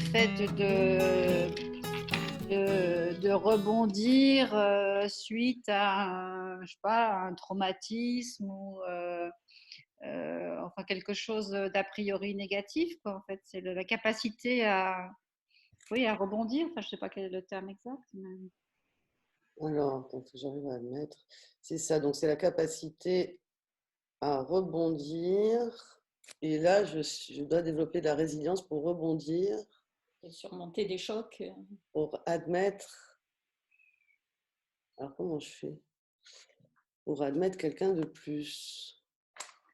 fait de rebondir suite à un, je sais pas, un traumatisme ou enfin quelque chose d'a priori négatif, quoi, en fait. C'est la capacité à, oui, à rebondir. Enfin, je sais pas quel est le terme exact. Alors, attends, faut que j'arrive à le mettre. C'est ça, donc c'est la capacité à rebondir. Et là, je dois développer de la résilience pour rebondir, Et surmonter des chocs. pour admettre. Alors, comment je fais? Pour admettre quelqu'un de plus.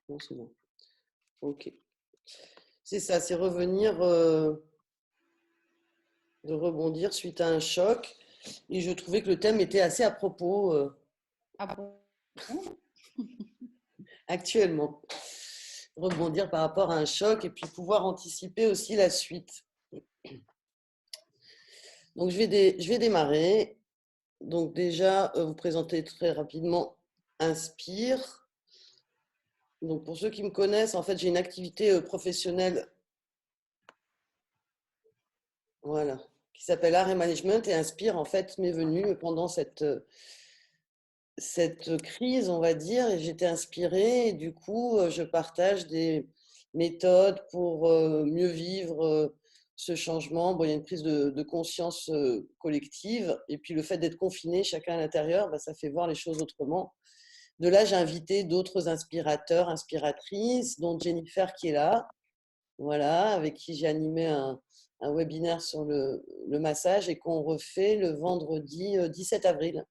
Non, c'est bon. Ok. C'est ça, c'est revenir, de rebondir suite à un choc. Et je trouvais que le thème était assez à propos Ah bon? actuellement. Rebondir par rapport à un choc et puis pouvoir anticiper aussi la suite. Donc, je vais démarrer. Donc, déjà, vous présenter très rapidement Inspire. Donc, pour ceux qui me connaissent, en fait, j'ai une activité professionnelle, voilà, qui s'appelle Art et Management et Inspire, en fait, m'est venue pendant cette crise, on va dire, et j'étais inspirée. Et du coup, je partage des méthodes pour mieux vivre ce changement. Bon, il y a une prise de conscience collective. Et puis, le fait d'être confiné, chacun à l'intérieur, bah, ça fait voir les choses autrement. De là, j'ai invité d'autres inspirateurs, inspiratrices, dont Jennifer qui est là, voilà, avec qui j'ai animé un webinaire sur le massage et qu'on refait le vendredi 17 avril.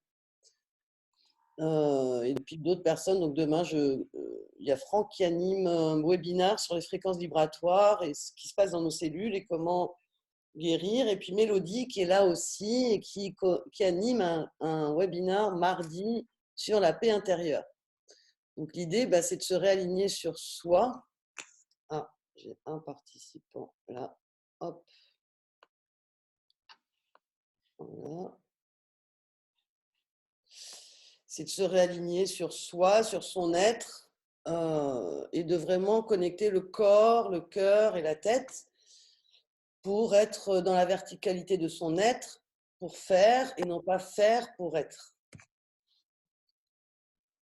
Et puis d'autres personnes. Donc demain, il y a Franck qui anime un webinaire sur les fréquences vibratoires et ce qui se passe dans nos cellules et comment guérir. Et puis Mélodie qui est là aussi et qui anime un webinaire mardi sur la paix intérieure. Donc l'idée, bah, c'est de se réaligner sur soi. Ah, j'ai un participant là. Hop, voilà. C'est de se réaligner sur soi, sur son être, et de vraiment connecter le corps, le cœur et la tête pour être dans la verticalité de son être, pour faire et non pas faire pour être.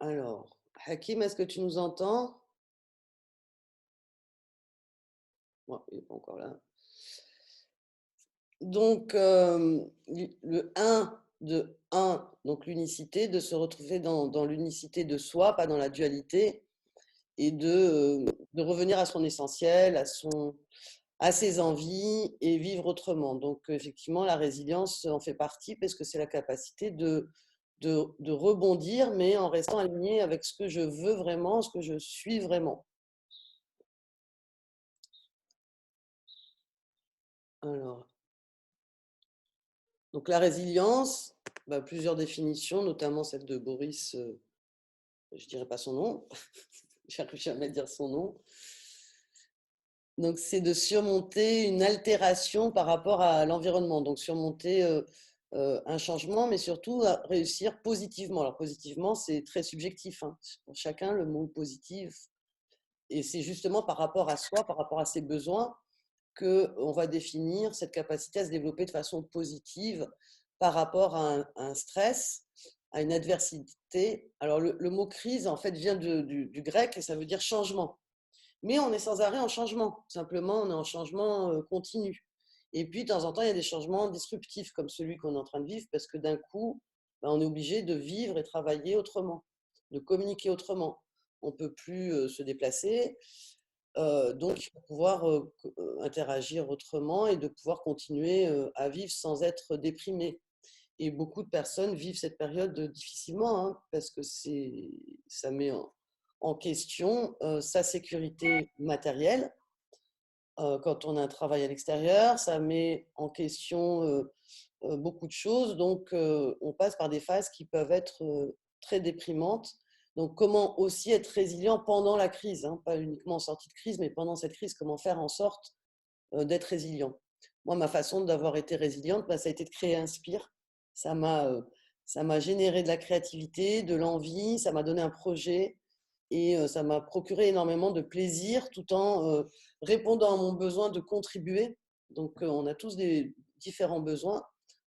Alors, Hakim, est-ce que tu nous entends? Bon, il n'est pas encore là. Donc, le 1 de 1, donc l'unicité, de se retrouver dans l'unicité de soi, pas dans la dualité, et de revenir à son essentiel, à ses envies et vivre autrement. Donc, effectivement, la résilience en fait partie parce que c'est la capacité de rebondir, mais en restant aligné avec ce que je veux vraiment, ce que je suis vraiment. Alors, donc la résilience, bah, plusieurs définitions, notamment celle de Boris, je ne dirais pas son nom, j'arrive jamais à dire son nom. Donc, c'est de surmonter une altération par rapport à l'environnement. Donc, surmonter un changement, mais surtout à réussir positivement. Alors, positivement, c'est très subjectif, hein. Pour chacun, le mot positif. Et c'est justement par rapport à soi, par rapport à ses besoins, qu'on va définir cette capacité à se développer de façon positive par rapport à un stress, à une adversité. Alors, le mot crise, en fait, vient du grec et ça veut dire changement. Mais on est sans arrêt en changement. Simplement, on est en changement continu. Et puis, de temps en temps, il y a des changements disruptifs comme celui qu'on est en train de vivre parce que d'un coup, ben, on est obligé de vivre et travailler autrement, de communiquer autrement. On ne peut plus se déplacer. Donc, il faut pouvoir interagir autrement et de pouvoir continuer à vivre sans être déprimé. Et beaucoup de personnes vivent cette période difficilement, hein, parce que ça met en question sa sécurité matérielle. Quand on a un travail à l'extérieur, ça met en question beaucoup de choses. Donc, on passe par des phases qui peuvent être très déprimantes. Donc, comment aussi être résilient pendant la crise, hein, pas uniquement en sortie de crise, mais pendant cette crise, comment faire en sorte d'être résilient. Moi, ma façon d'avoir été résiliente, bah, ça a été de créer Inspire. Ça m'a généré de la créativité, de l'envie, ça m'a donné un projet et ça m'a procuré énormément de plaisir tout en répondant à mon besoin de contribuer, Donc, on a tous des différents besoins,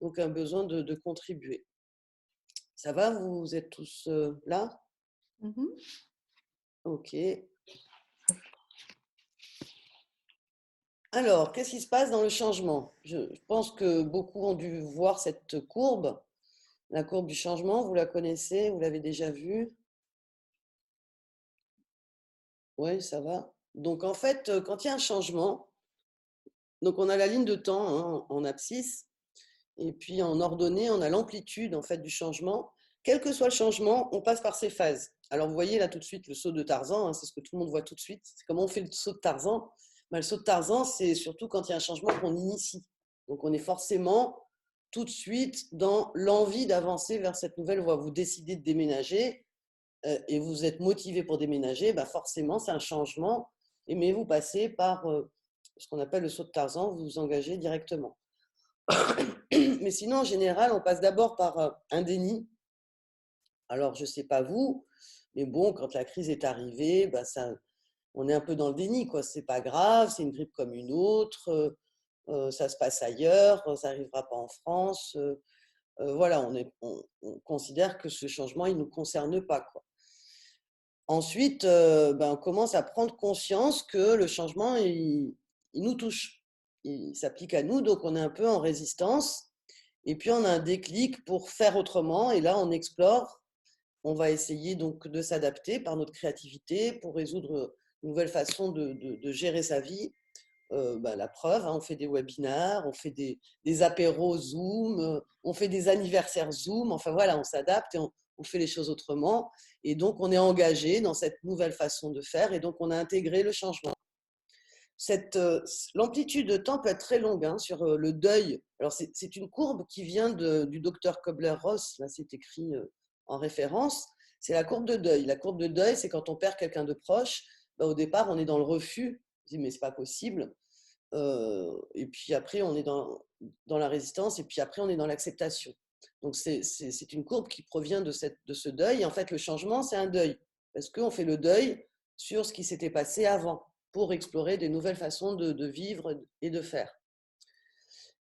donc un besoin de contribuer. Ça va, vous êtes tous là? Ok. Alors, qu'est-ce qui se passe dans le changement? Je pense que beaucoup ont dû voir cette courbe, la courbe du changement. Vous la connaissez? Vous l'avez déjà vue? Oui, ça va. Donc, en fait, quand il y a un changement, donc on a la ligne de temps, hein, en abscisse, et puis en ordonnée, on a l'amplitude en fait du changement. Quel que soit le changement, on passe par ces phases. Alors, vous voyez là tout de suite le saut de Tarzan, hein, c'est ce que tout le monde voit tout de suite. C'est comment on fait le saut de Tarzan. Ben, le saut de Tarzan, c'est surtout quand il y a un changement qu'on initie. Donc, on est forcément tout de suite dans l'envie d'avancer vers cette nouvelle voie. Vous décidez de déménager et vous êtes motivé pour déménager, ben forcément, c'est un changement. Mais vous passez par ce qu'on appelle le saut de Tarzan, vous vous engagez directement. Mais sinon, en général, on passe d'abord par un déni. Alors, je ne sais pas vous, mais bon, quand la crise est arrivée, bah ça, on est un peu dans le déni, quoi. C'est pas grave, c'est une grippe comme une autre, ça se passe ailleurs, ça n'arrivera pas en France. Voilà, on considère que ce changement, il ne nous concerne pas, quoi. Ensuite, ben, on commence à prendre conscience que le changement, il nous touche. Il s'applique à nous, donc on est un peu en résistance. Et puis, on a un déclic pour faire autrement. Et là, on explore. On va essayer donc de s'adapter par notre créativité pour résoudre une nouvelle façon de gérer sa vie. Ben, la preuve, hein, on fait des webinaires, on fait des apéros Zoom, on fait des anniversaires Zoom. Enfin voilà, on s'adapte et on fait les choses autrement. Et donc, on est engagé dans cette nouvelle façon de faire. Et donc, on a intégré le changement. L'amplitude de temps peut être très longue, hein, sur le deuil. Alors, c'est une courbe qui vient du docteur Kobler-Ross. Là, c'est écrit en référence. C'est la courbe de deuil. La courbe de deuil, c'est quand on perd quelqu'un de proche. Ben, au départ, on est dans le refus. On dit, mais c'est pas possible. Et puis après, on est dans la résistance. Et puis après, on est dans l'acceptation. Donc, c'est une courbe qui provient de ce deuil. Et en fait, le changement, c'est un deuil. Parce qu'on fait le deuil sur ce qui s'était passé avant, pour explorer des nouvelles façons de vivre et de faire.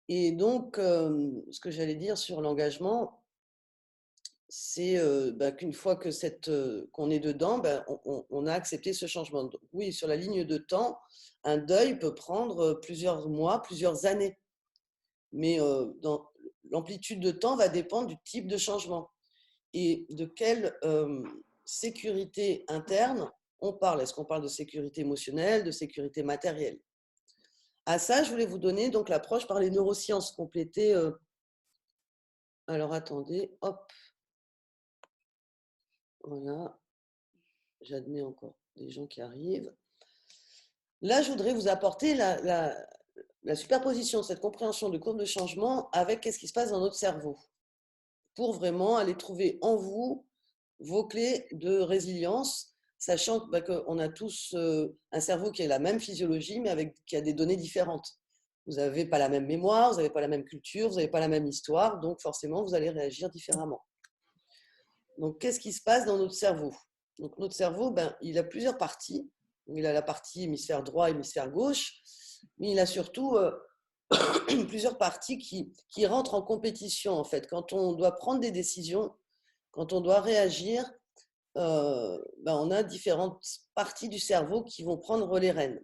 Et donc, ce que j'allais dire sur l'engagement, c'est ben, qu'une fois que qu'on est dedans, ben, on a accepté ce changement. Donc, oui, sur la ligne de temps, un deuil peut prendre plusieurs mois, plusieurs années. Mais l'amplitude de temps va dépendre du type de changement et de quelle sécurité interne on parle. Est-ce qu'on parle de sécurité émotionnelle, de sécurité matérielle? À ça, je voulais vous donner donc l'approche par les neurosciences complétées. Alors, attendez, hop. Voilà. J'admets encore des gens qui arrivent. Là, je voudrais vous apporter la superposition de cette compréhension de courbe de changement avec qu'est-ce qui se passe dans notre cerveau, pour vraiment aller trouver en vous vos clés de résilience, sachant bah, qu'on a tous un cerveau qui a la même physiologie, mais qui a des données différentes. Vous n'avez pas la même mémoire, vous n'avez pas la même culture, vous n'avez pas la même histoire, donc forcément, vous allez réagir différemment. Donc, qu'est-ce qui se passe dans notre cerveau? Donc, notre cerveau, ben, il a plusieurs parties. Il a la partie hémisphère droit, hémisphère gauche, mais il a surtout plusieurs parties qui rentrent en compétition, en fait. Quand on doit prendre des décisions, quand on doit réagir, ben, on a différentes parties du cerveau qui vont prendre les rênes.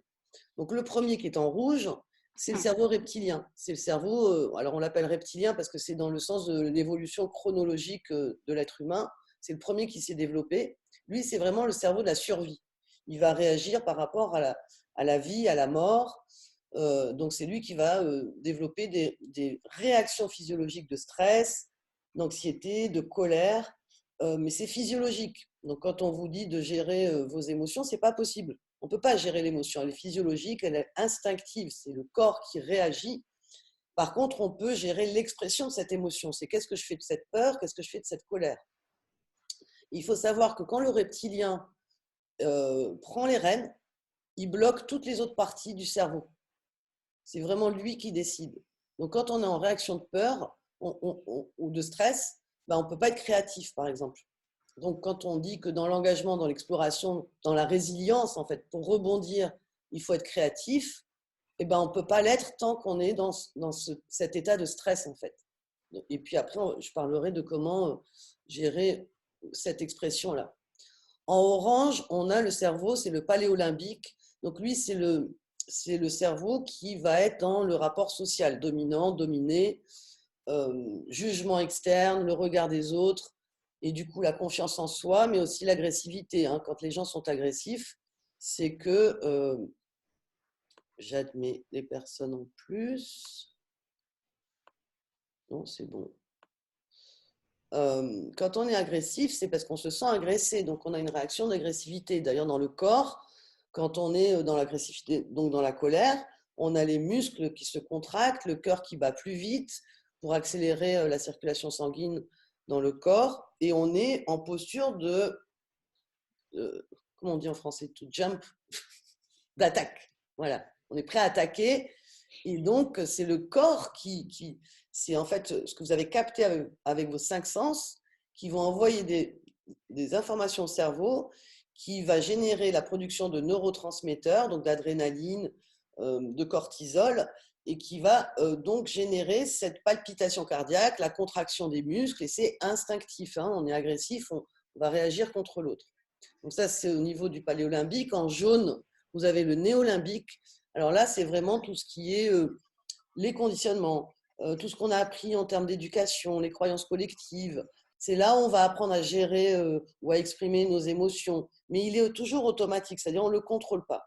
Donc, le premier qui est en rouge, c'est le cerveau reptilien. C'est le cerveau, alors on l'appelle reptilien parce que c'est dans le sens de l'évolution chronologique de l'être humain. C'est le premier qui s'est développé. Lui, c'est vraiment le cerveau de la survie. Il va réagir par rapport à la vie, à la mort. Donc, c'est lui qui va développer des réactions physiologiques de stress, d'anxiété, de colère. Mais c'est physiologique. Donc, quand on vous dit de gérer vos émotions, ce n'est pas possible. On ne peut pas gérer l'émotion. Elle est physiologique, elle est instinctive. C'est le corps qui réagit. Par contre, on peut gérer l'expression de cette émotion. C'est qu'est-ce que je fais de cette peur, qu'est-ce que je fais de cette colère. Il faut savoir que quand le reptilien prend les rênes, il bloque toutes les autres parties du cerveau. C'est vraiment lui qui décide. Donc, quand on est en réaction de peur ou de stress, ben, on ne peut pas être créatif, par exemple. Donc, quand on dit que dans l'engagement, dans l'exploration, dans la résilience, en fait, pour rebondir, il faut être créatif, eh ben, on ne peut pas l'être tant qu'on est dans cet état de stress, en fait. Et puis après, je parlerai de comment gérer cette expression-là. En orange, on a le cerveau, c'est le paléolimbique. Donc lui, c'est le cerveau qui va être dans le rapport social, dominant, dominé, jugement externe, le regard des autres, et du coup la confiance en soi, mais aussi l'agressivité. Hein. Quand les gens sont agressifs, c'est que j'admets les personnes en plus. Non, c'est bon. Quand on est agressif, c'est parce qu'on se sent agressé, donc on a une réaction d'agressivité. D'ailleurs, dans le corps, quand on est dans l'agressivité, donc dans la colère, on a les muscles qui se contractent, le cœur qui bat plus vite pour accélérer la circulation sanguine dans le corps, et on est en posture comment on dit en français, to jump, d'attaque. Voilà, on est prêt à attaquer, et donc c'est le corps c'est en fait ce que vous avez capté avec vos 5 sens qui vont envoyer des informations au cerveau qui va générer la production de neurotransmetteurs, donc d'adrénaline, de cortisol, et qui va donc générer cette palpitation cardiaque, la contraction des muscles, et c'est instinctif. Hein, on est agressif, on va réagir contre l'autre. Donc ça, c'est au niveau du paléolimbique. En jaune, vous avez le néolimbique. Alors là, c'est vraiment tout ce qui est les conditionnements, tout ce qu'on a appris en termes d'éducation, les croyances collectives. C'est là où on va apprendre à gérer ou à exprimer nos émotions. Mais il est toujours automatique, c'est-à-dire on ne le contrôle pas.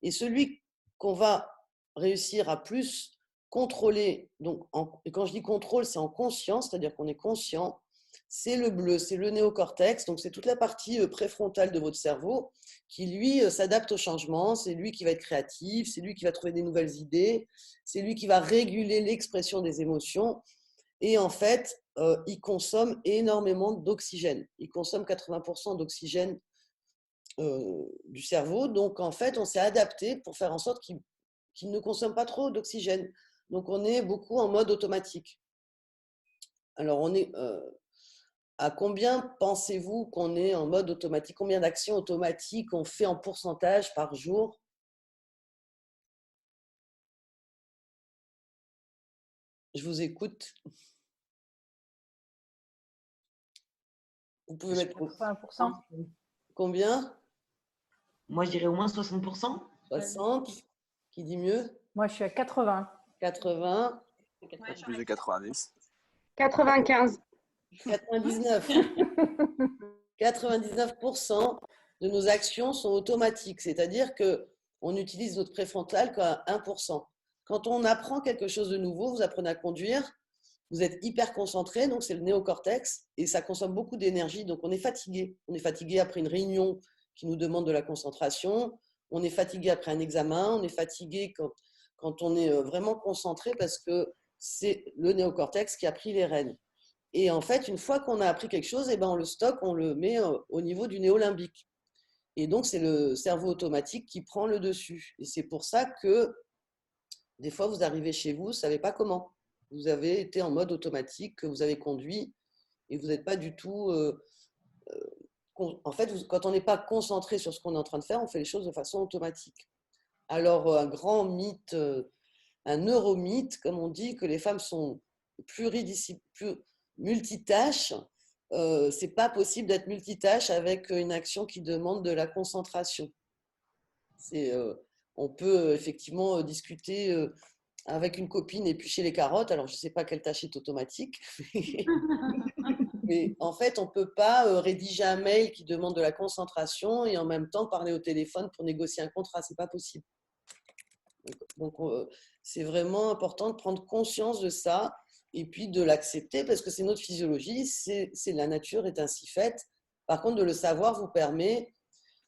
Et celui qu'on va réussir à plus contrôler, donc et quand je dis contrôle, c'est en conscience, c'est-à-dire qu'on est conscient, c'est le bleu, c'est le néocortex, donc c'est toute la partie préfrontale de votre cerveau qui, lui, s'adapte au changement, c'est lui qui va être créatif, c'est lui qui va trouver des nouvelles idées, c'est lui qui va réguler l'expression des émotions, et en fait, il consomme énormément d'oxygène. Il consomme 80% d'oxygène du cerveau, donc en fait, on s'est adapté pour faire en sorte qu'il ne consomme pas trop d'oxygène. Donc on est beaucoup en mode automatique. Alors on est... à combien pensez-vous qu'on est en mode automatique? Combien d'actions automatiques on fait en pourcentage par jour? Je vous écoute. Vous pouvez mettre 80%. combien? Moi, je dirais au moins 60%. 60. Qui dit mieux? Moi, je suis à 80. 80. Je disais 90. 95. 99. 99% de nos actions sont automatiques, c'est-à-dire qu'on utilise notre préfrontal qu'à 1%. Quand on apprend quelque chose de nouveau, vous apprenez à conduire, vous êtes hyper concentré, donc c'est le néocortex, et ça consomme beaucoup d'énergie, donc on est fatigué. On est fatigué après une réunion qui nous demande de la concentration, on est fatigué après un examen, on est fatigué quand on est vraiment concentré parce que c'est le néocortex qui a pris les rênes. Et en fait, une fois qu'on a appris quelque chose, eh ben on le stocke, on le met au niveau du néolimbique. Et donc, c'est le cerveau automatique qui prend le dessus. Et c'est pour ça que des fois, vous arrivez chez vous, vous ne savez pas comment. Vous avez été en mode automatique, que vous avez conduit, et vous n'êtes pas du tout... en fait, quand on n'est pas concentré sur ce qu'on est en train de faire, on fait les choses de façon automatique. Alors, un grand mythe, un neuromythe, comme on dit, que les femmes sont multitâches. C'est pas possible d'être multitâche avec une action qui demande de la concentration. On peut effectivement discuter avec une copine, éplucher les carottes. Alors, je ne sais pas quelle tâche est automatique. Mais en fait, on ne peut pas rédiger un mail qui demande de la concentration et en même temps parler au téléphone pour négocier un contrat. Ce n'est pas possible. Donc c'est vraiment important de prendre conscience de ça et puis de l'accepter parce que c'est notre physiologie, la nature est ainsi faite. Par contre, de le savoir vous permet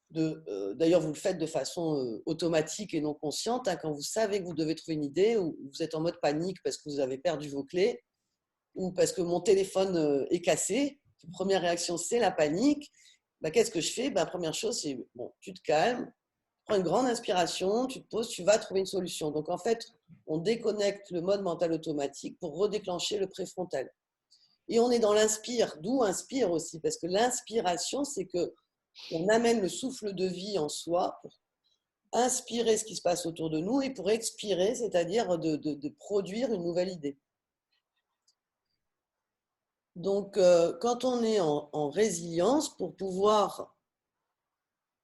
d'ailleurs, vous le faites de façon automatique et non consciente, hein, quand vous savez que vous devez trouver une idée ou vous êtes en mode panique parce que vous avez perdu vos clés ou parce que mon téléphone est cassé. La première réaction, c'est la panique. Bah, qu'est-ce que je fais? Première chose, c'est bon, tu te calmes, prends une grande inspiration, tu te poses, tu vas trouver une solution. Donc, en fait, on déconnecte le mode mental automatique pour redéclencher le préfrontal. Et on est dans l'inspire, d'où inspire aussi, parce que l'inspiration, c'est qu'on amène le souffle de vie en soi pour inspirer ce qui se passe autour de nous et pour expirer, c'est-à-dire de produire une nouvelle idée. Donc, quand on est en résilience, pour pouvoir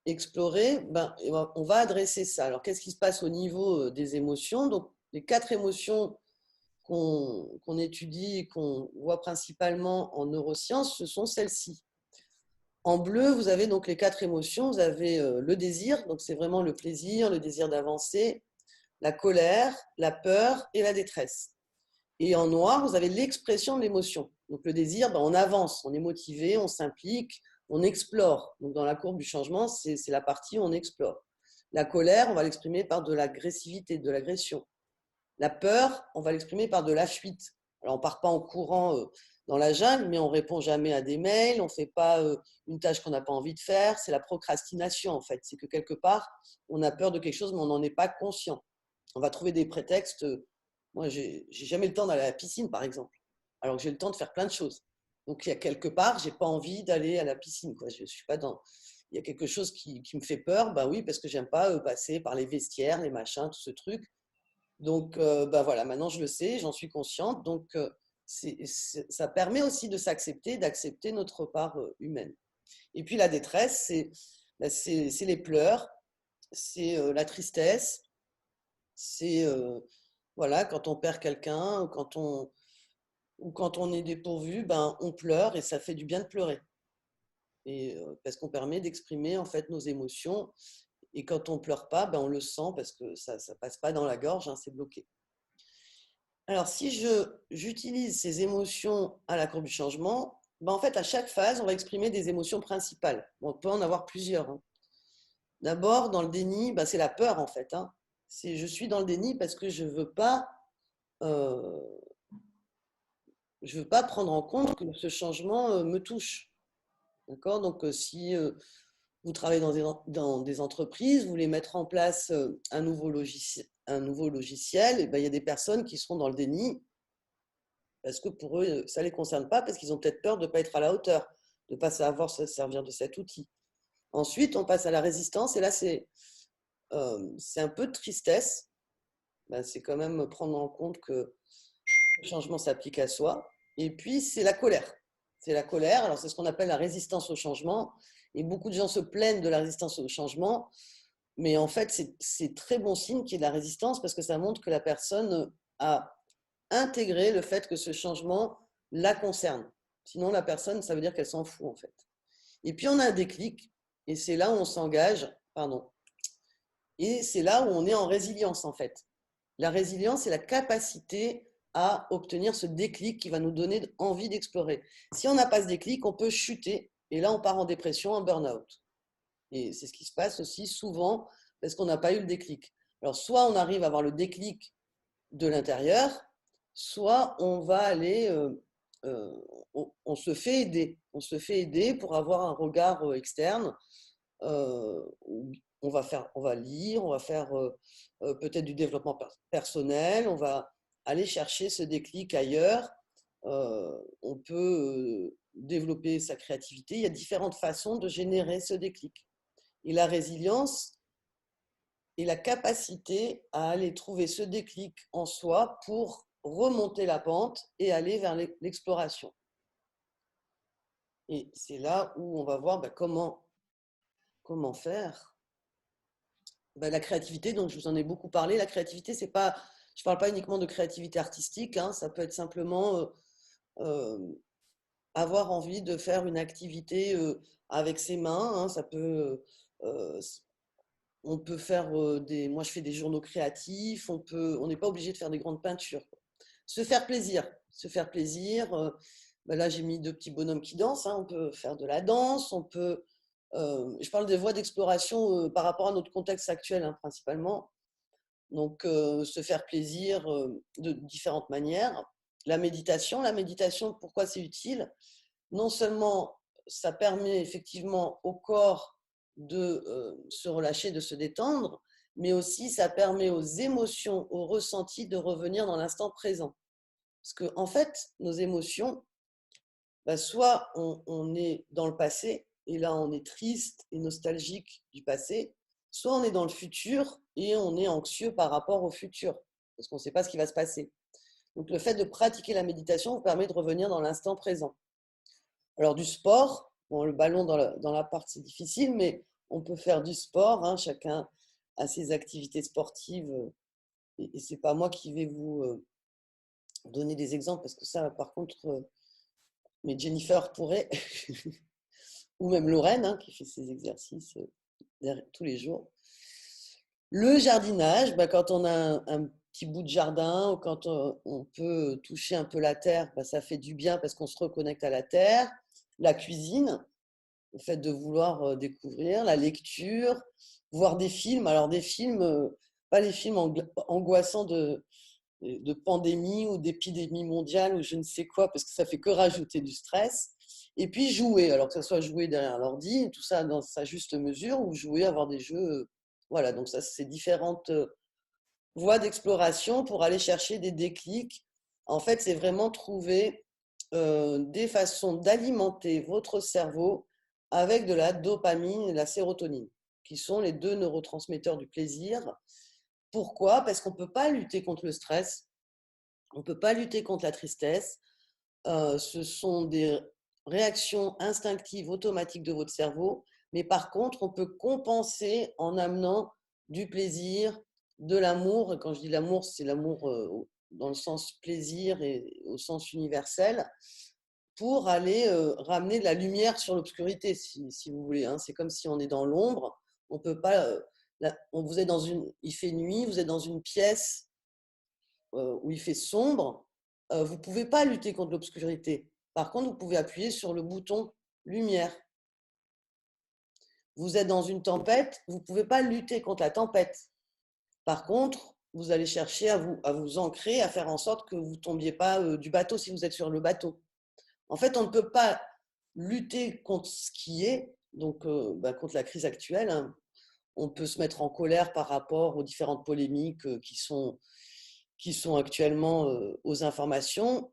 explorer, ben, on va adresser ça. Alors, qu'est-ce qui se passe au niveau des émotions? Donc, les 4 émotions qu'on étudie et qu'on voit principalement en neurosciences, ce sont celles-ci. En bleu, vous avez donc les 4 émotions. Vous avez le désir, donc c'est vraiment le plaisir, le désir d'avancer, la colère, la peur et la détresse. Et en noir, vous avez l'expression de l'émotion. Donc le désir, ben, on avance, on est motivé, on s'implique, on explore. Donc dans la courbe du changement, c'est la partie où on explore. La colère, on va l'exprimer par de l'agressivité, de l'agression. La peur, on va l'exprimer par de la fuite. Alors on ne part pas en courant dans la jungle, mais on ne répond jamais à des mails, on ne fait pas une tâche qu'on n'a pas envie de faire. C'est la procrastination en fait. C'est que quelque part, on a peur de quelque chose, mais on n'en est pas conscient. On va trouver des prétextes. Moi, j'ai jamais le temps d'aller à la piscine, par exemple, alors que j'ai le temps de faire plein de choses. Donc, il y a quelque part, j'ai pas envie d'aller à la piscine, quoi. Je suis pas dans. Il y a quelque chose qui me fait peur, ben oui, parce que j'aime pas passer par les vestiaires, les machins, tout ce truc. Donc, ben voilà, maintenant je le sais, j'en suis consciente. Donc, ça permet aussi de s'accepter, d'accepter notre part humaine. Et puis la détresse, c'est les pleurs, c'est la tristesse, c'est voilà, quand on perd quelqu'un, ou quand on est dépourvu, ben, on pleure et ça fait du bien de pleurer. Et, parce qu'on permet d'exprimer en fait nos émotions. Et quand on ne pleure pas, ben, on le sent parce que ça ne passe pas dans la gorge, hein, c'est bloqué. Alors, si j'utilise ces émotions à la courbe du changement, ben, en fait, à chaque phase, on va exprimer des émotions principales. Bon, on peut en avoir plusieurs. Hein. D'abord, dans le déni, ben, c'est la peur en fait. Hein. Je suis dans le déni parce que je ne veux pas prendre en compte que ce changement me touche. D'accord? Donc, si vous travaillez dans des entreprises, vous voulez mettre en place un nouveau logiciel, et ben, il y a des personnes qui seront dans le déni parce que pour eux, ça ne les concerne pas, parce qu'ils ont peut-être peur de ne pas être à la hauteur, de ne pas savoir se servir de cet outil. Ensuite, on passe à la résistance, et là, c'est un peu de tristesse. Ben, c'est quand même prendre en compte que le changement s'applique à soi. Et puis, c'est la colère. C'est la colère, alors c'est ce qu'on appelle la résistance au changement. Et beaucoup de gens se plaignent de la résistance au changement, mais en fait, c'est très bon signe qu'il y ait de la résistance parce que ça montre que la personne a intégré le fait que ce changement la concerne. Sinon, la personne, ça veut dire qu'elle s'en fout en fait. Et puis, on a un déclic, et c'est là où on s'engage, pardon, et c'est là où on est en résilience en fait. La résilience, c'est la capacité à obtenir ce déclic qui va nous donner envie d'explorer. Si on n'a pas ce déclic, on peut chuter et là, on part en dépression, en burn-out. Et c'est ce qui se passe aussi souvent parce qu'on n'a pas eu le déclic. Alors, soit on arrive à avoir le déclic de l'intérieur, soit on va aller, on se fait aider. On se fait aider pour avoir un regard externe. On va lire, on va faire peut-être du développement personnel, on va aller chercher ce déclic ailleurs. On peut développer sa créativité. Il y a différentes façons de générer ce déclic. Et la résilience est la capacité à aller trouver ce déclic en soi pour remonter la pente et aller vers l'exploration. Et c'est là où on va voir comment faire. La créativité, donc je vous en ai beaucoup parlé. La créativité, c'est pas, je ne parle pas uniquement de créativité artistique, hein, ça peut être simplement avoir envie de faire une activité avec ses mains. Hein, ça peut, on peut faire moi je fais des journaux créatifs. On n'est pas obligé de faire des grandes peintures. Quoi. Se faire plaisir. Là, j'ai mis 2 petits bonhommes qui dansent. Hein, on peut faire de la danse. On peut je parle des voies d'exploration par rapport à notre contexte actuel, hein, principalement. Donc, se faire plaisir de différentes manières. La méditation, pourquoi c'est utile? Non seulement ça permet effectivement au corps de se relâcher, de se détendre, mais aussi ça permet aux émotions, aux ressentis de revenir dans l'instant présent. Parce qu'en fait, nos émotions, soit on est dans le passé, et là on est triste et nostalgique du passé, soit on est dans le futur et on est anxieux par rapport au futur, parce qu'on ne sait pas ce qui va se passer. Donc le fait de pratiquer la méditation vous permet de revenir dans l'instant présent. Alors du sport, bon, le ballon dans l'appart c'est difficile, mais on peut faire du sport, hein, chacun a ses activités sportives, et ce n'est pas moi qui vais vous donner des exemples, parce que ça par contre, mais Jennifer pourrait, ou même Lorraine, hein, qui fait ses exercices tous les jours. Le jardinage, quand on a un petit bout de jardin ou quand on peut toucher un peu la terre, ça fait du bien parce qu'on se reconnecte à la terre. La cuisine, le fait de vouloir découvrir, la lecture, voir des films. Alors des films, pas les films angoissants de pandémie ou d'épidémie mondiale ou je ne sais quoi, parce que ça fait que rajouter du stress. Et puis jouer, alors que ce soit jouer derrière l'ordi, tout ça dans sa juste mesure, ou jouer, avoir des jeux. Voilà, donc ça, c'est différentes voies d'exploration pour aller chercher des déclics. En fait, c'est vraiment trouver des façons d'alimenter votre cerveau avec de la dopamine et de la sérotonine, qui sont les deux neurotransmetteurs du plaisir. Pourquoi? Parce qu'on ne peut pas lutter contre le stress, on ne peut pas lutter contre la tristesse. Ce sont des réactions instinctives, automatiques de votre cerveau, mais par contre, on peut compenser en amenant du plaisir, de l'amour. Et quand je dis l'amour, c'est l'amour dans le sens plaisir et au sens universel, pour aller ramener de la lumière sur l'obscurité, si vous voulez. Hein. C'est comme si on est dans l'ombre, on peut pas. Vous êtes il fait nuit, vous êtes dans une pièce où il fait sombre, vous ne pouvez pas lutter contre l'obscurité. Par contre, vous pouvez appuyer sur le bouton lumière. Vous êtes dans une tempête, vous ne pouvez pas lutter contre la tempête. Par contre, vous allez chercher à vous ancrer, à faire en sorte que vous ne tombiez pas du bateau si vous êtes sur le bateau. En fait, on ne peut pas lutter contre ce qui est, donc contre la crise actuelle. Hein. On peut se mettre en colère par rapport aux différentes polémiques qui sont actuellement aux informations.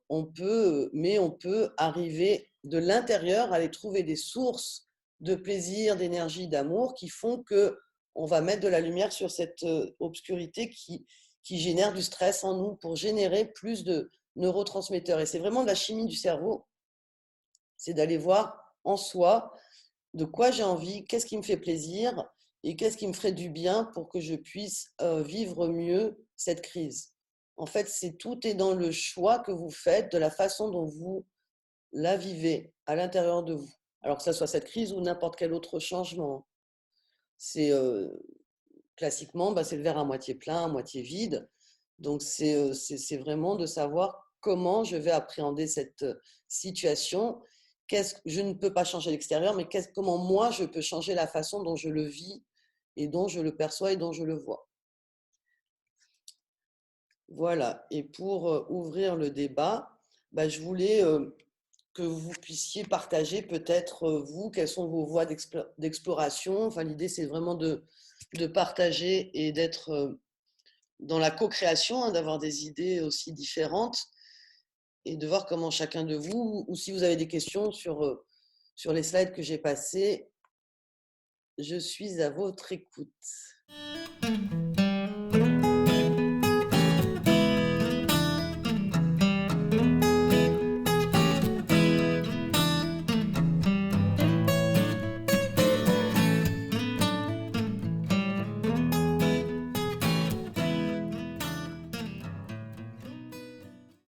Mais on peut arriver de l'intérieur à aller trouver des sources de plaisir, d'énergie, d'amour qui font qu'on va mettre de la lumière sur cette obscurité qui génère du stress en nous pour générer plus de neurotransmetteurs. Et c'est vraiment de la chimie du cerveau. C'est d'aller voir en soi de quoi j'ai envie, qu'est-ce qui me fait plaisir et qu'est-ce qui me ferait du bien pour que je puisse vivre mieux cette crise. En fait, tout est dans le choix que vous faites, de la façon dont vous la vivez à l'intérieur de vous. Alors que ce soit cette crise ou n'importe quel autre changement. C'est classiquement, c'est le verre à moitié plein, à moitié vide. Donc, c'est vraiment de savoir comment je vais appréhender cette situation. Je ne peux pas changer l'extérieur, mais comment moi, je peux changer la façon dont je le vis et dont je le perçois et dont je le vois. Voilà. Et pour ouvrir le débat, je voulais que vous puissiez partager peut-être, vous, quelles sont vos voies d'exploration. Enfin, l'idée, c'est vraiment de partager et d'être dans la co-création, hein, d'avoir des idées aussi différentes et de voir comment chacun de vous, ou si vous avez des questions sur les slides que j'ai passés, je suis à votre écoute.